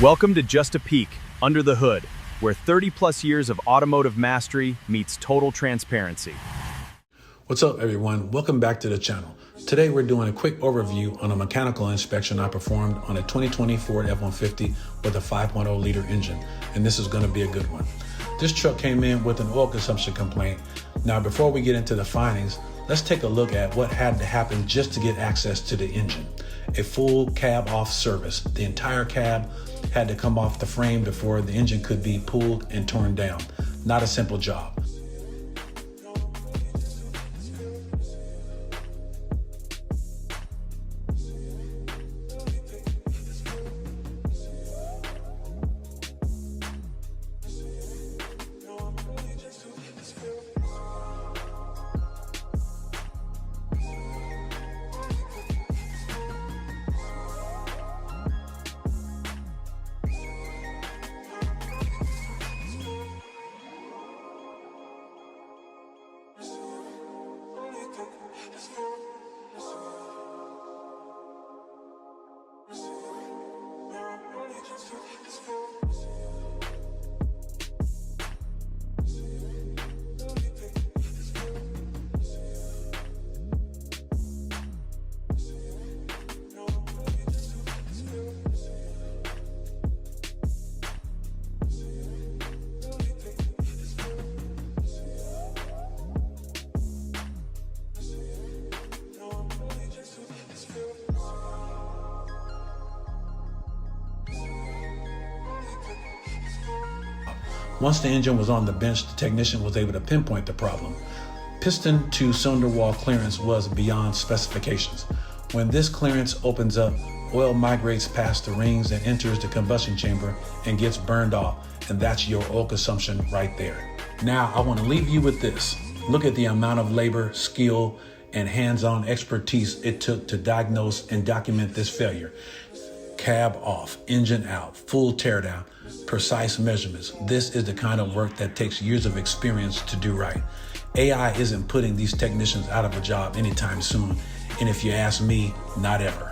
Welcome to Just a Peek, Under the Hood, where 30-plus years of automotive mastery meets total transparency. What's up, everyone? Welcome back to the channel. Today, we're doing a quick overview on a mechanical inspection I performed on a 2020 Ford F-150 with a 5.0-liter engine, and this is going to be a good one. This truck came in with an oil consumption complaint. Now, before we get into the findings, let's take a look at what had to happen just to get access to the engine. A full cab off service. The entire cab had to come off the frame before the engine could be pulled and torn down. Not a simple job. Once the engine was on the bench, the technician was able to pinpoint the problem. Piston to cylinder wall clearance was beyond specifications. When this clearance opens up, oil migrates past the rings and enters the combustion chamber and gets burned off, and that's your oil consumption right there. Now, I want to leave you with this. Look at the amount of labor, skill, and hands-on expertise it took to diagnose and document this failure. Cab off, engine out, full teardown, precise measurements. This is the kind of work that takes years of experience to do right. AI isn't putting these technicians out of a job anytime soon, and if you ask me, not ever.